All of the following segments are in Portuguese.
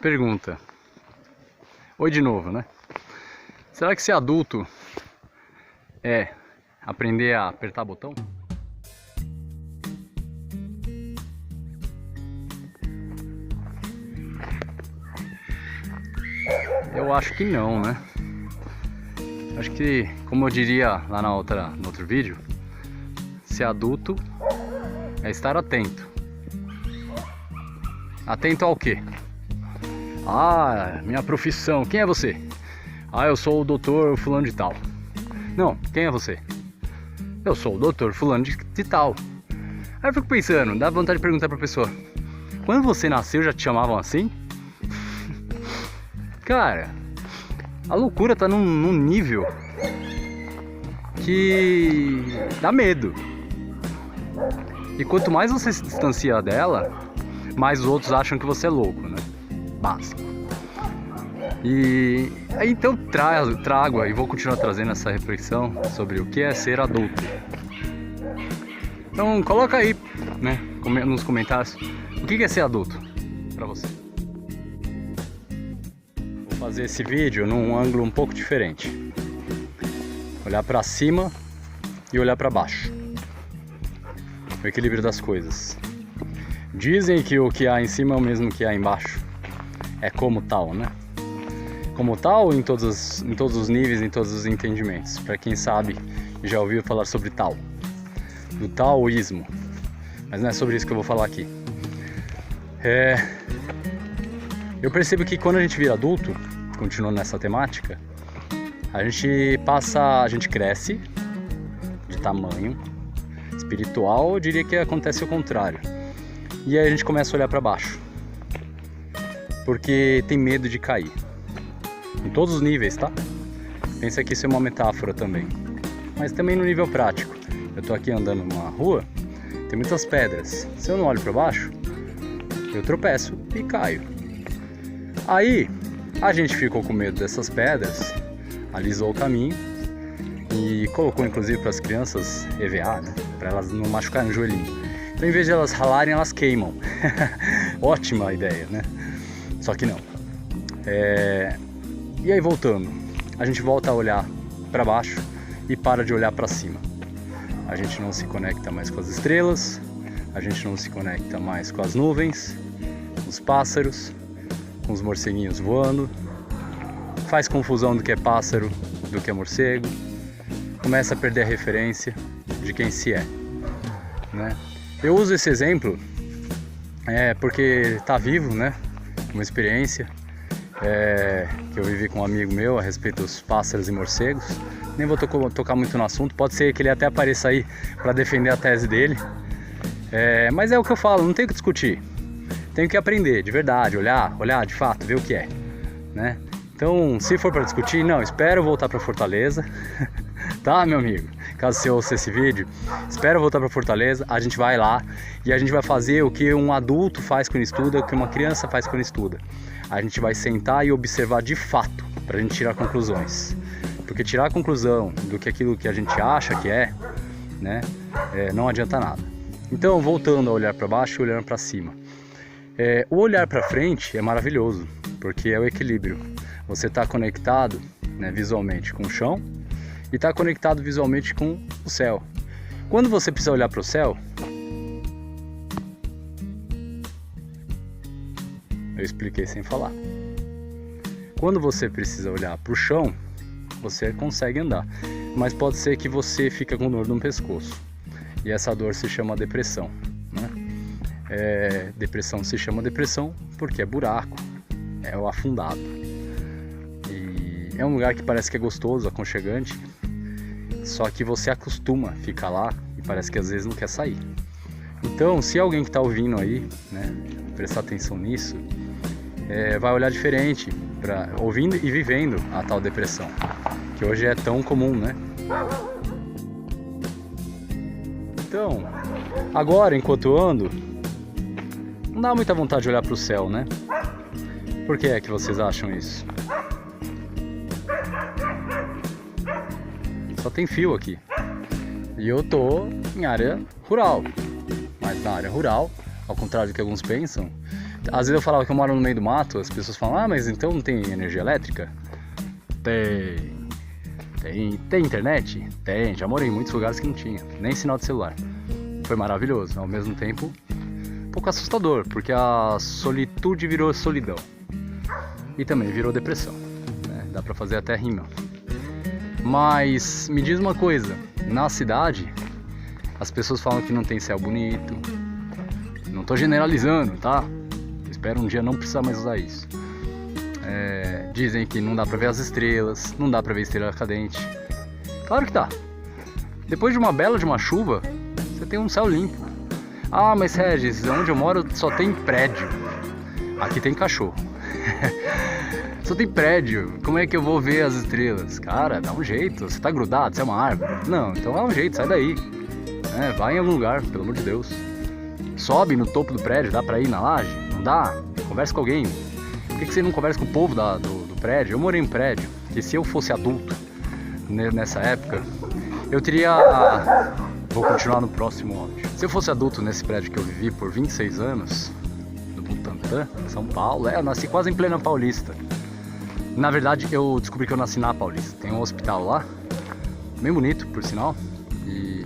Pergunta. Oi de novo, né? Será que ser adulto é aprender a apertar botão? Eu acho que não, né? Acho que, como eu diria lá no outro vídeo, ser adulto é estar atento. Atento ao quê? Ah, minha profissão. Quem é você? Ah, eu sou o doutor fulano de tal. Não, quem é você? Eu sou o doutor fulano de tal. Aí eu fico pensando, dá vontade de perguntar pra pessoa: quando você nasceu já te chamavam assim? Cara, a loucura tá num nível que dá medo. E quanto mais você se distancia dela, mais os outros acham que você é louco, né? Básico. E aí então trago e vou continuar trazendo essa reflexão sobre o que é ser adulto. Então coloca aí, né, nos comentários, o que é ser adulto pra você. Vou fazer esse vídeo num ângulo um pouco diferente. Olhar pra cima e olhar pra baixo. O equilíbrio das coisas. Dizem que o que há em cima é o mesmo que há embaixo. É como tal, né? Como tal em todos os níveis, em todos os entendimentos. Para quem sabe, já ouviu falar sobre tal. Do taoísmo. Mas não é sobre isso que eu vou falar aqui. Eu percebo que quando a gente vira adulto, continuando nessa temática, a gente cresce de tamanho. Espiritual, eu diria que acontece o contrário. E aí a gente começa a olhar para baixo. Porque tem medo de cair. Em todos os níveis, tá? Pensa que isso é uma metáfora também. Mas também no nível prático. Eu tô aqui andando numa rua, tem muitas pedras. Se eu não olho para baixo, eu tropeço e caio. Aí, a gente ficou com medo dessas pedras, alisou o caminho e colocou inclusive para as crianças EVA, né? Para elas não machucarem o joelhinho. Então, em vez de elas ralarem, elas queimam. Ótima ideia, né? Só que não. E aí, voltando, a gente volta a olhar para baixo e para de olhar para cima. A gente não se conecta mais com as estrelas, a gente não se conecta mais com as nuvens, com os pássaros, com os morceguinhos voando, faz confusão do que é pássaro, do que é morcego, começa a perder a referência de quem se é, né? Eu uso esse exemplo porque tá vivo, né? Uma experiência que eu vivi com um amigo meu a respeito dos pássaros e morcegos. Nem vou tocar muito no assunto, pode ser que ele até apareça aí para defender a tese dele. Mas é o que eu falo, não tem o que discutir. Tem que aprender, de verdade, olhar de fato, ver o que é, né? Então, se for para discutir, não, espero voltar para Fortaleza, tá, meu amigo? Caso você ouça esse vídeo, espero voltar para Fortaleza, a gente vai lá e a gente vai fazer o que um adulto faz quando estuda, o que uma criança faz quando estuda. A gente vai sentar e observar de fato, para a gente tirar conclusões. Porque tirar a conclusão do que aquilo que a gente acha que é, né, não adianta nada. Então, voltando a olhar para baixo e olhando para cima. O olhar para frente é maravilhoso, porque é o equilíbrio. Você está conectado, né, visualmente com o chão e está conectado visualmente com o céu. Quando você precisa olhar para o céu, eu expliquei sem falar. Quando você precisa olhar para o chão, você consegue andar, mas pode ser que você fique com dor no pescoço. E essa dor se chama depressão, né? Depressão se chama depressão porque é buraco, é o afundado. E é um lugar que parece que é gostoso, aconchegante, só que você acostuma a ficar lá e parece que às vezes não quer sair. Então, se alguém que está ouvindo aí, né, prestar atenção nisso, vai olhar diferente, ouvindo e vivendo a tal depressão, que hoje é tão comum, né? Então, agora, enquanto eu ando, não dá muita vontade de olhar para o céu, né? Por que é que vocês acham isso? Só tem fio aqui. E eu tô em área rural. Mas na área rural, ao contrário do que alguns pensam, Às vezes eu falava que eu moro no meio do mato, as pessoas falam, ah, mas então não tem energia elétrica? Tem internet? Tem, já morei em muitos lugares que não tinha, nem sinal de celular. Foi maravilhoso, ao mesmo tempo um pouco assustador, porque a solitude virou solidão. E também virou depressão, né? Dá pra fazer até rima. Mas me diz uma coisa, na cidade as pessoas falam que não tem céu bonito. Não tô generalizando, tá? Espero um dia não precisar mais usar isso. Dizem que não dá pra ver as estrelas, não dá pra ver estrela cadente. Claro que dá. Depois de uma bela de uma chuva, você tem um céu limpo. Ah, mas Regis, onde eu moro só tem prédio. Aqui tem cachorro. Só tem prédio. Como é que eu vou ver as estrelas? Cara, dá um jeito. Você tá grudado, você é uma árvore. Não, então dá um jeito, sai daí. Vai em algum lugar, pelo amor de Deus. Sobe no topo do prédio, dá pra ir na laje? Não dá? Conversa com alguém. Por que você não conversa com o povo do prédio? Eu morei em prédio, e se eu fosse adulto nessa época, eu teria... Vou continuar no próximo áudio. Se eu fosse adulto nesse prédio que eu vivi por 26 anos, no Butantã, São Paulo, eu nasci quase em plena Paulista. Na verdade, eu descobri que eu nasci na Paulista. Tem um hospital lá, bem bonito, por sinal, e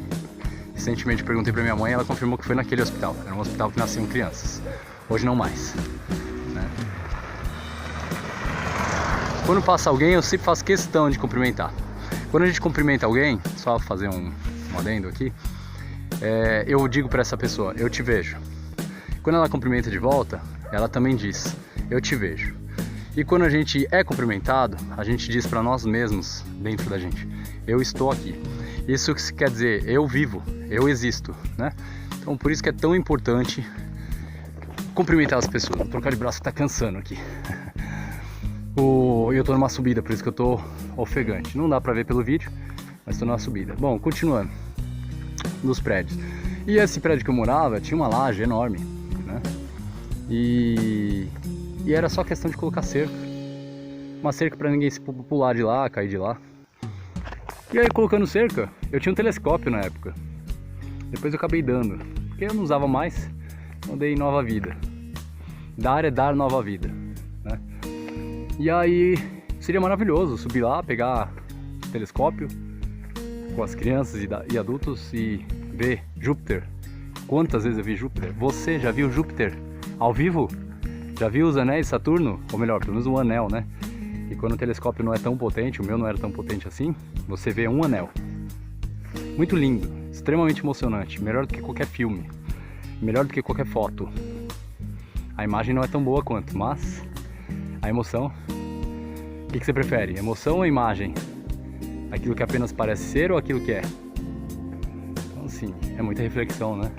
recentemente perguntei pra minha mãe e ela confirmou que foi naquele hospital. Era um hospital que nasciam crianças. Hoje não mais, né? Quando passa alguém, eu sempre faço questão de cumprimentar. Quando a gente cumprimenta alguém, só fazer um adendo aqui, eu digo pra essa pessoa, eu te vejo. Quando ela cumprimenta de volta, ela também diz, eu te vejo. E quando a gente é cumprimentado, a gente diz pra nós mesmos, dentro da gente, eu estou aqui. Isso quer dizer, eu vivo, eu existo, né? Então por isso que é tão importante cumprimentar as pessoas. Vou trocar de braço que tá cansando aqui. Eu tô numa subida, por isso que eu tô ofegante. Não dá pra ver pelo vídeo, mas tô numa subida. Bom, continuando nos prédios. E esse prédio que eu morava tinha uma laje enorme, né? E era só questão de colocar cerca. Uma cerca pra ninguém se pular de lá, cair de lá. E aí colocando cerca, eu tinha um telescópio na época. Depois eu acabei dando, porque eu não usava mais, eu dei nova vida. Dar é dar nova vida, né? E aí seria maravilhoso subir lá, pegar o telescópio com as crianças e adultos e ver Júpiter. Quantas vezes eu vi Júpiter? Você já viu Júpiter ao vivo? Já viu os anéis de Saturno? Ou melhor, pelo menos um anel, né? E quando o telescópio não é tão potente, o meu não era tão potente assim, você vê um anel. Muito lindo, extremamente emocionante, melhor do que qualquer filme, melhor do que qualquer foto. A imagem não é tão boa quanto, mas a emoção... O que você prefere, emoção ou imagem? Aquilo que apenas parece ser ou aquilo que é? Então assim, é muita reflexão, né?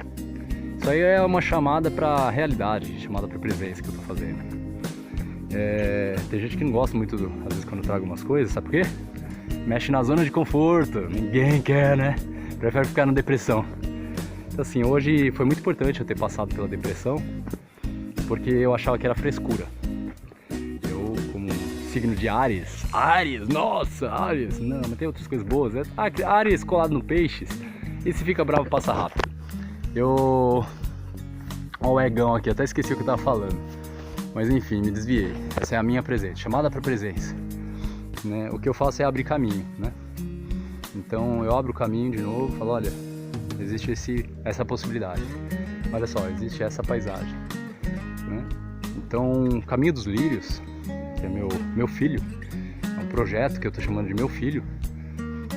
Isso aí é uma chamada pra realidade, chamada pra presença que eu tô fazendo. Tem gente que não gosta muito, às vezes, quando eu trago umas coisas, sabe por quê? Mexe na zona de conforto, ninguém quer, né? Prefere ficar na depressão. Então assim, hoje foi muito importante eu ter passado pela depressão, porque eu achava que era frescura. Eu, como signo de Áries, nossa, Áries, não, mas tem outras coisas boas, né? Áries colado no peixes, e se fica bravo passa rápido. Olha o egão aqui, até esqueci o que eu tava falando. Mas enfim, me desviei. Essa é a minha presença, chamada para presença, né? O que eu faço é abrir caminho, né? Então eu abro o caminho de novo, falo, olha, existe essa possibilidade. Olha só, existe essa paisagem, né? Então, Caminho dos Lírios, que é meu filho, é um projeto que eu tô chamando de meu filho,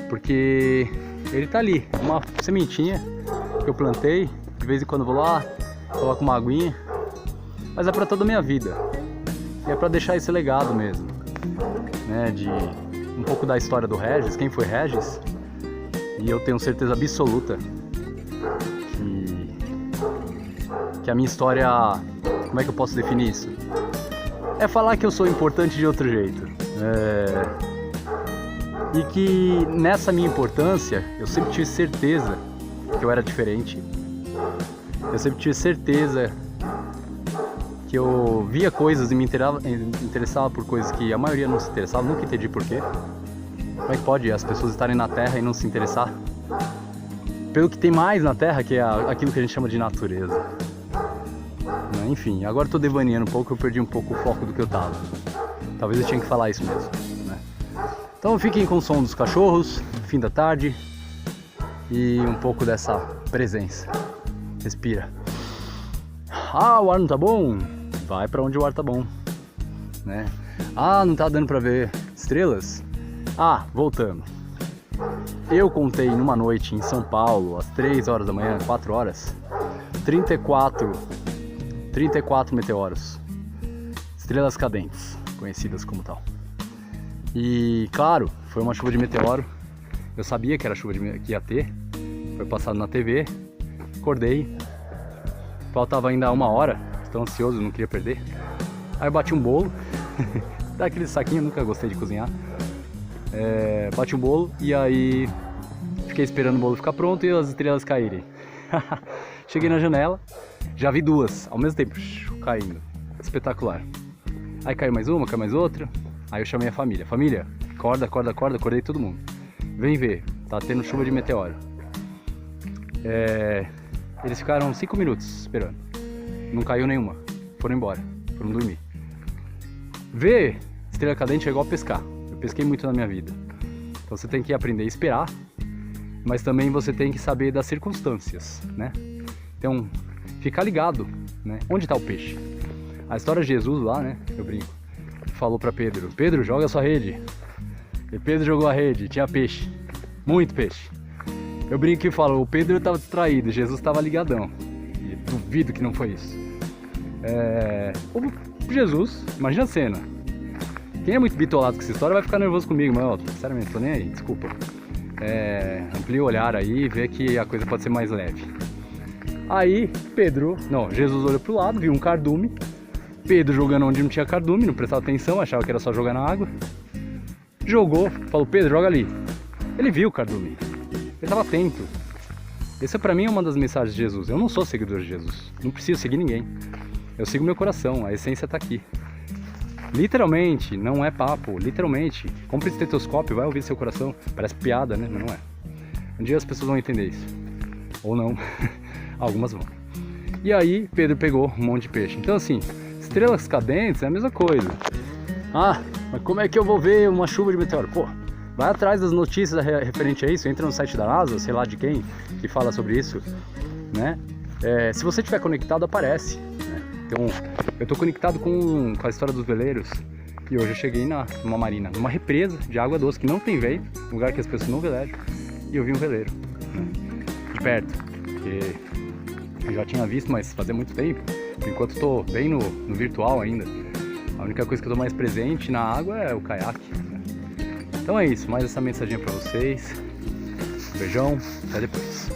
porque ele tá ali, uma sementinha que eu plantei, de vez em quando vou lá, coloco uma aguinha, mas é para toda a minha vida. E é para deixar esse legado mesmo, né, de um pouco da história do Regis, quem foi Regis, e eu tenho certeza absoluta que a minha história, como é que eu posso definir isso? É falar que eu sou importante de outro jeito. E que nessa minha importância, eu sempre tive certeza que eu era diferente. Eu sempre tive certeza que eu via coisas e me interessava por coisas que a maioria não se interessava, nunca entendi porquê. Como é que pode as pessoas estarem na Terra e não se interessar pelo que tem mais na Terra, que é aquilo que a gente chama de natureza, né? né? Enfim, agora eu tô devaneando um pouco, eu perdi um pouco o foco do que eu tava. Talvez eu tinha que falar isso mesmo, né? Então fiquem com o som dos cachorros, fim da tarde, e um pouco dessa presença. Respira. Ah, o ar não tá bom? Vai pra onde o ar tá bom, né? Ah, não tá dando pra ver estrelas? Ah, voltando. Eu contei numa noite em São Paulo, às 3 horas da manhã, 4 horas, 34 meteoros, estrelas cadentes, conhecidas como tal. E claro, foi uma chuva de meteoro. Eu sabia que era chuva que ia ter. Foi passado na TV. Acordei. Faltava ainda 1 hora. Estou ansioso, não queria perder. Aí eu bati um bolo. Daquele saquinho, nunca gostei de cozinhar. Bati um bolo e aí fiquei esperando o bolo ficar pronto e as estrelas caírem. Cheguei na janela, já vi 2 ao mesmo tempo caindo. Espetacular. Aí caiu mais uma, caiu mais outra. Aí eu chamei a família. Família, acorda, acorda, acorda. Acordei todo mundo. Vem ver, tá tendo chuva de meteoro. Eles ficaram 5 minutos esperando. Não caiu nenhuma. Foram embora, foram dormir. Ver estrela cadente é igual pescar. Eu pesquei muito na minha vida. Então você tem que aprender a esperar, mas também você tem que saber das circunstâncias, né? Então, ficar ligado, né? Onde está o peixe? A história de Jesus lá, né? Eu brinco. Falou para Pedro: Pedro, joga a sua rede. E Pedro jogou a rede, tinha peixe, muito peixe. Eu brinco que falo, o Pedro estava distraído, Jesus estava ligadão. E duvido que não foi isso. O Jesus, imagina a cena. Quem é muito bitolado com essa história vai ficar nervoso comigo, mas ó, sinceramente, tô nem aí, desculpa. Amplia o olhar aí e vê que a coisa pode ser mais leve. Aí Jesus olhou pro lado, viu um cardume. Pedro jogando onde não tinha cardume, não prestava atenção, achava que era só jogar na água. Jogou, falou: Pedro, joga ali. Ele viu o cardume, ele estava atento. Essa pra mim é uma das mensagens de Jesus. Eu não sou seguidor de Jesus, não preciso seguir ninguém. Eu sigo meu coração, a essência tá aqui. Literalmente, não é papo, literalmente. Compre estetoscópio, vai ouvir seu coração. Parece piada, né? Mas não é. Um dia as pessoas vão entender isso. Ou não. Algumas vão. E aí, Pedro pegou um monte de peixe. Então assim, estrelas cadentes é a mesma coisa. Ah, mas como é que eu vou ver uma chuva de meteoro? Pô, vai atrás das notícias referente a isso. Entra no site da NASA, sei lá de quem, que fala sobre isso, né? Se você estiver conectado, aparece, né? Então, eu estou conectado com a história dos veleiros. E hoje eu cheguei numa marina, numa represa de água doce que não tem vento, um lugar que as pessoas não velejam. E eu vi um veleiro, né? De perto, porque eu já tinha visto, mas fazia muito tempo. Enquanto estou bem no virtual ainda, a única coisa que eu estou mais presente na água é o caiaque, né? Então é isso, mais essa mensaginha para vocês. Um beijão, até depois.